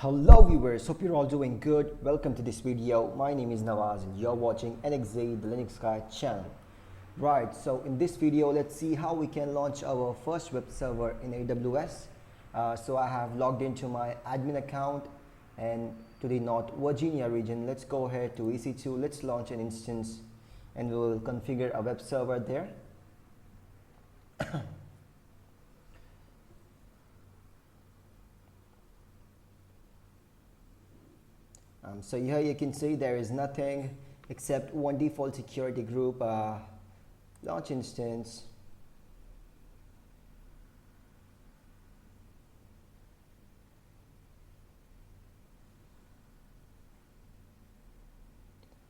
Hello viewers, hope you're all doing good. Welcome to this video. My name is Nawaz and you're watching NXZ, the Linux Guy channel. Right, so in this video, let's see how we can launch our first web server in AWS. So I have logged into my admin account and to the North Virginia region. Let's go ahead to EC2, let's launch an instance and we will configure a web server there. So here you can see there is nothing except one default security group, launch instance.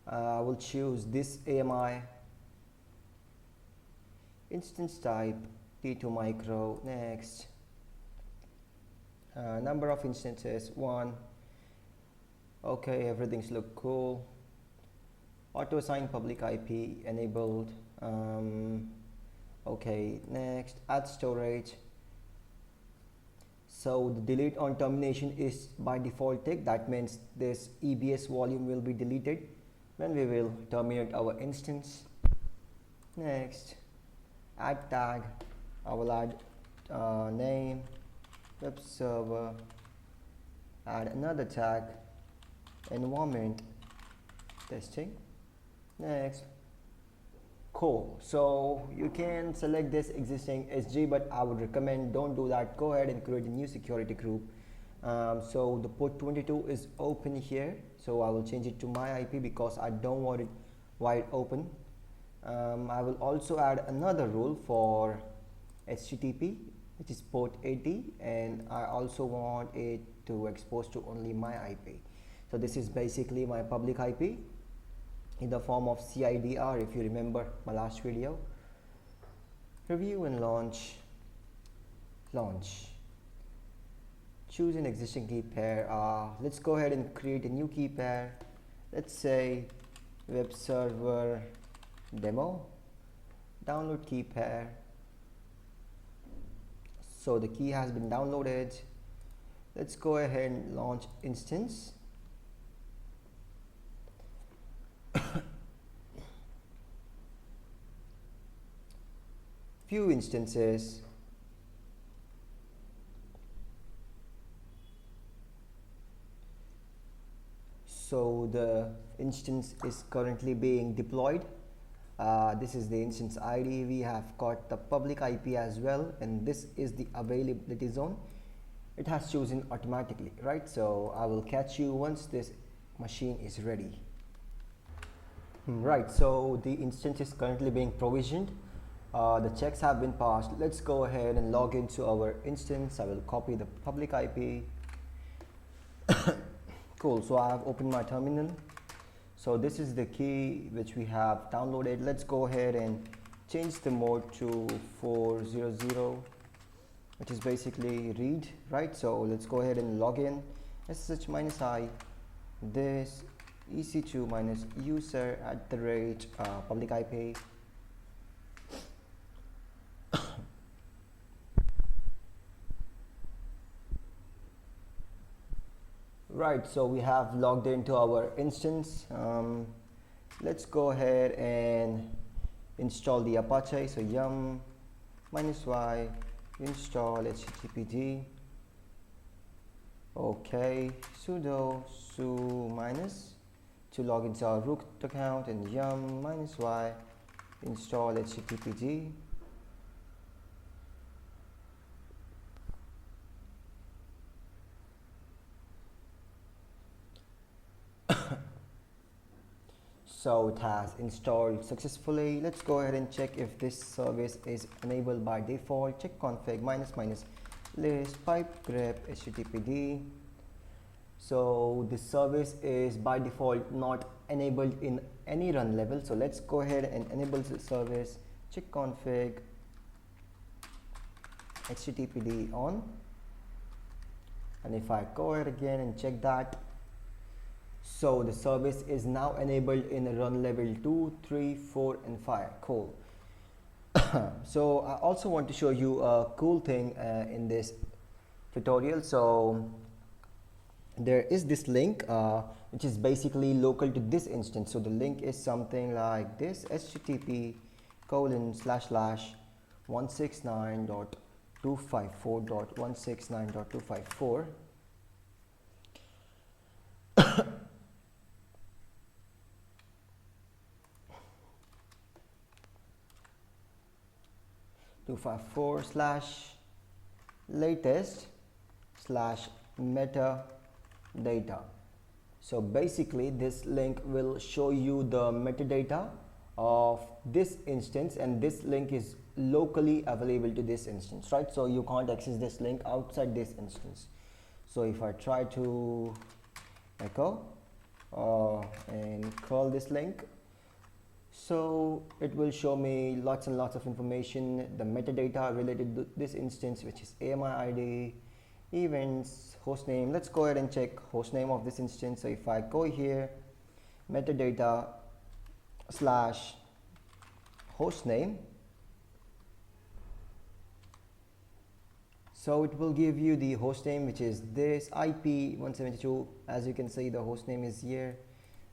I will choose this AMI, instance type, T2 micro, next. Number of instances, 1. Okay, everything's look cool. Auto assign public IP enabled. Okay, next, add storage. So the delete on termination is by default tick. That means this EBS volume will be deleted when we will terminate our instance. Next, add tag. I will add name, web server, add another tag, environment testing. Next, cool. So you can select this existing SG, but I would recommend don't do that. Go ahead and create a new security group. So the port 22 is open here, so I will change it to my IP because I don't want it wide open. I will also add another rule for HTTP, which is port 80, and I also want it to expose to only my IP. So this is basically my public IP in the form of CIDR, if you remember my last video. Review and launch. Choose an existing key pair. Let's go ahead and create a new key pair. Let's say web server demo. Download key pair. So the key has been downloaded. Let's go ahead and launch instance. Few instances. So the instance is currently being deployed. This is the instance ID. We have got the public IP as well, and this is the availability zone. It has chosen automatically, right? So I will catch you once this machine is ready. Right, so the instance is currently being provisioned. The checks have been passed. Let's go ahead and log into our instance. I will copy the public IP. Cool, so I have opened my terminal. So this is the key which we have downloaded. Let's go ahead and change the mode to 400, which is basically read, right? So let's go ahead and log in. SSH-I, this EC2 minus user at the rate public IP. Right, so we have logged into our instance. Let's go ahead and install the Apache. So yum -y install httpd. Okay, sudo su minus to log into our root account, and yum -y install httpd. So it has installed successfully. Let's go ahead and check if this service is enabled by default. Check config list pipe grep httpd. So this service is by default not enabled in any run level. So let's go ahead and enable the service. Check config httpd on. And if I go ahead again and check that, so the service is now enabled in run level 2, 3, 4 and 5. Cool. So I also want to show you a cool thing in this tutorial. So there is this link which is basically local to this instance. So the link is something like this: http://169.254.169.254. 254 slash latest slash metadata. So basically this link will show you the metadata of this instance, and this link is locally available to this instance, right? So you can't access this link outside this instance. So if I try to echo and call this link, so it will show me lots and lots of information, the metadata related to this instance, which is AMI ID, events, hostname. Let's go ahead and check hostname of this instance. So if I go here, metadata slash hostname, so it will give you the hostname, which is this IP 172. As you can see, the hostname is here.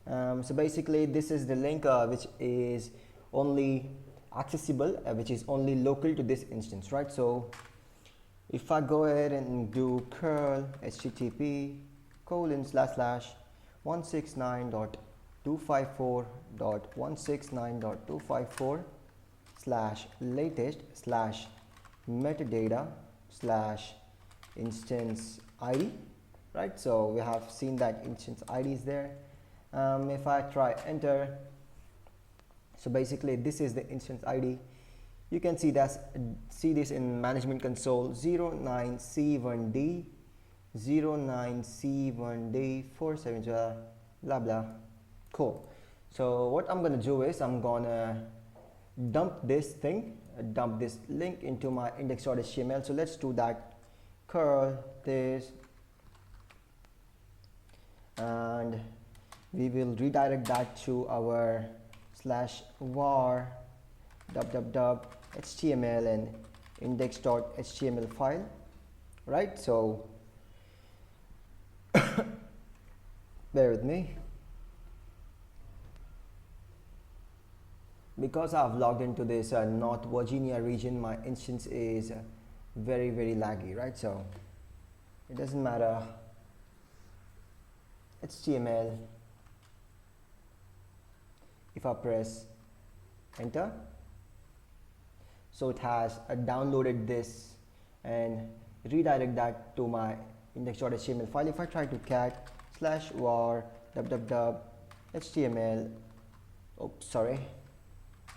So basically this is the link which is only accessible, which is only local to this instance, right? So if I go ahead and do curl http://169.254.169.254 slash latest slash metadata slash instance ID, right? So we have seen that instance ID is there. If I try enter, so basically this is the instance ID. You can see this in management console: 09C1D 09C1D47 blah blah. Cool. So what I'm gonna do is I'm gonna dump this link into my index.html. So let's do that. Curl this, and we will redirect that to our /var www.html and index.html file, right? So bear with me, because I've logged into this North Virginia region. My instance is very laggy, right? So it doesn't matter. HTML, if I press enter, so it has downloaded this and redirect that to my index.html file. If I try to cat /var www.html,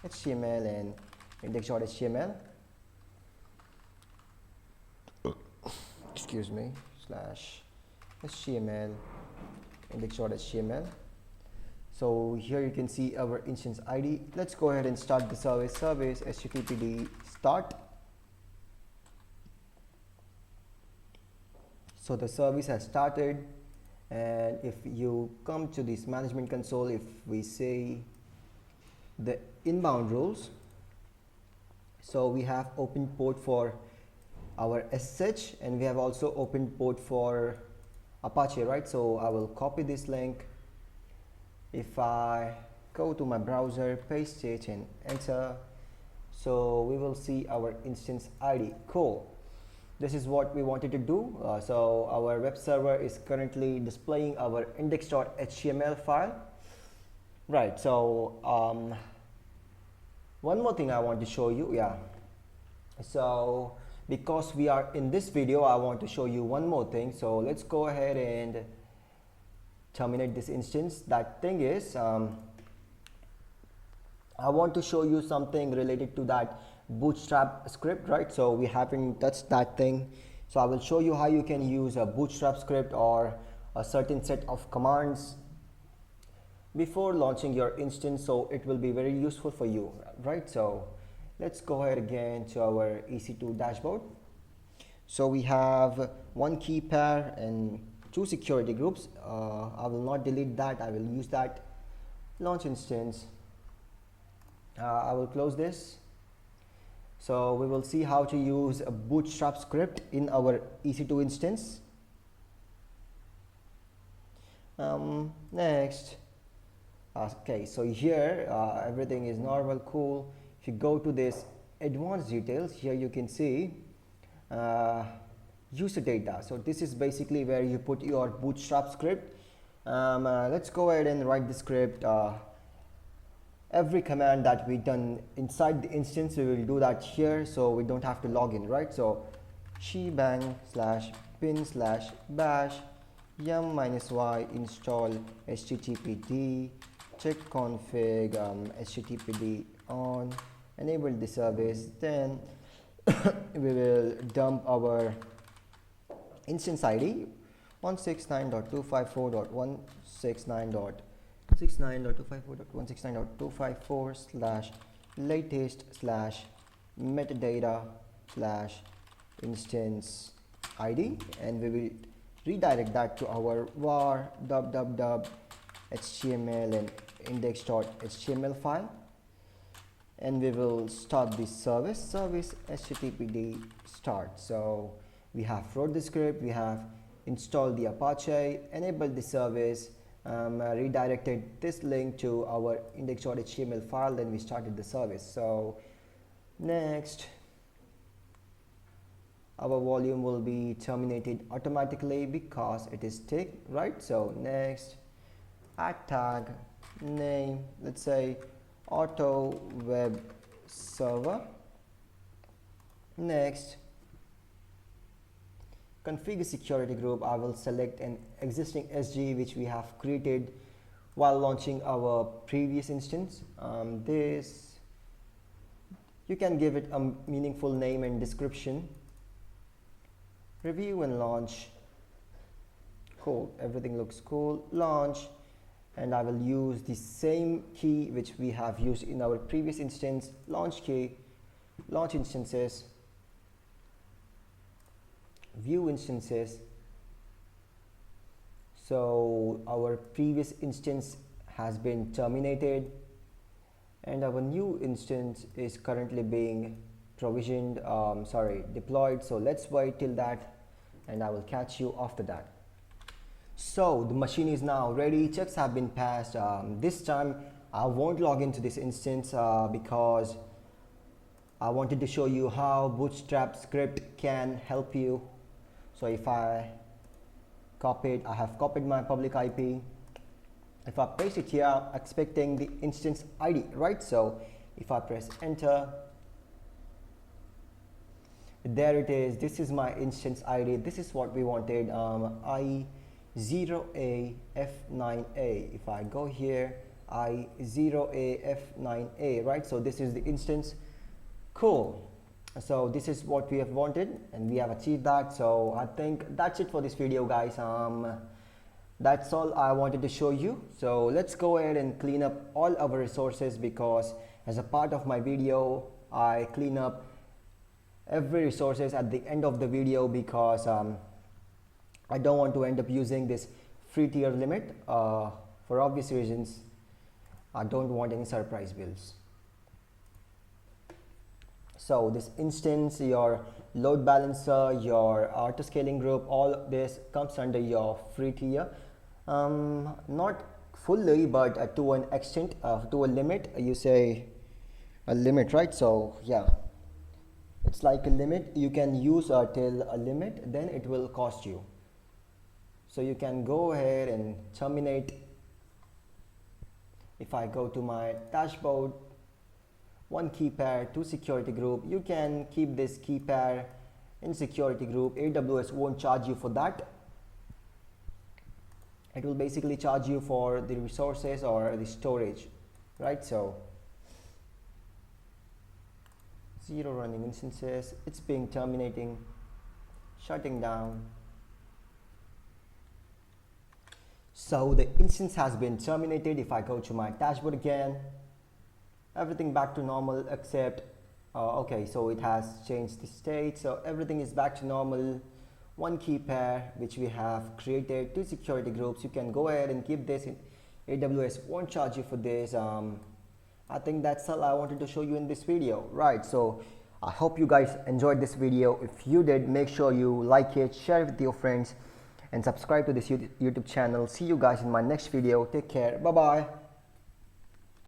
HTML and index.html, excuse me, /html index.html. So here you can see our instance ID. Let's go ahead and start the service httpd start. So the service has started, and if you come to this management console, if we say the inbound rules, so we have open port for our SSH, and we have also open port for Apache, right? So I will copy this link. If I go to my browser, paste it and enter, so we will see our instance ID. Cool. This is what we wanted to do. So our web server is currently displaying our index.html file, right? So one more thing I want to show you. So because we are in this video, I want to show you one more thing. So let's go ahead and terminate this instance. That thing is, I want to show you something related to that bootstrap script, right? So we haven't touched that thing. So I will show you how you can use a bootstrap script or a certain set of commands before launching your instance. So it will be very useful for you, right? So let's go ahead again to our EC2 dashboard. So we have one key pair and two security groups. I will not delete that, I will use that. Launch instance, I will close this. So we will see how to use a bootstrap script in our EC2 instance. Next, okay, so here everything is normal, cool. If you go to this advanced details, here you can see uh, user data. So this is basically where you put your bootstrap script. Let's go ahead and write the script. Every command that we done inside the instance, we will do that here, so we don't have to log in, right? So shebang slash bin slash bash yum minus y install httpd check config httpd on enable the service. Then we will dump our instance id 169.254.169.254 slash latest slash metadata slash instance id, and we will redirect that to our var www html and index.html file, and we will start this service httpd start. So we have wrote the script, we have installed the Apache, enabled the service, redirected this link to our index.html file, then we started the service. So next, our volume will be terminated automatically because it is tick, right? So next, add tag name, let's say auto web server. Next, configure security group. I will select an existing SG which we have created while launching our previous instance. This, you can give it a meaningful name and description. Review and launch. Cool, everything looks cool. Launch, and I will use the same key which we have used in our previous instance. Launch key, launch instances, view instances. So our previous instance has been terminated and our new instance is currently being provisioned, deployed. So let's wait till that and I will catch you after that. So the machine is now ready, checks have been passed. This time I won't log into this instance because I wanted to show you how Bootstrap script can help you. So if I I have copied my public IP. If I paste it here, expecting the instance ID, right? So if I press enter, there it is. This is my instance ID. This is what we wanted, I0AF9A. If I go here, I0AF9A, right? So this is the instance. Cool. So this is what we have wanted and we have achieved that. So I think that's it for this video, guys. That's all I wanted to show you. So let's go ahead and clean up all our resources, because as a part of my video I clean up every resources at the end of the video, because I don't want to end up using this free tier limit for obvious reasons. I don't want any surprise bills. So this instance, your load balancer, your auto scaling group, all this comes under your free tier. Not fully, but to an extent, to a limit. You say a limit, right? So yeah, it's like a limit. You can use till a limit, then it will cost you. So you can go ahead and terminate. If I go to my dashboard, one key pair, two security group, you can keep this key pair in security group. AWS won't charge you for that. It will basically charge you for the resources or the storage, right? So 0 running instances, it's being terminating, shutting down. So the instance has been terminated. If I go to my dashboard again, everything back to normal except okay, so it has changed the state, so everything is back to normal. One key pair which we have created, two security groups. You can go ahead and keep this in. AWS won't charge you for this. I think that's all I wanted to show you in this video, right? So I hope you guys enjoyed this video. If you did, make sure you like it, share it with your friends, and subscribe to this YouTube channel. See you guys in my next video. Take care. Bye bye.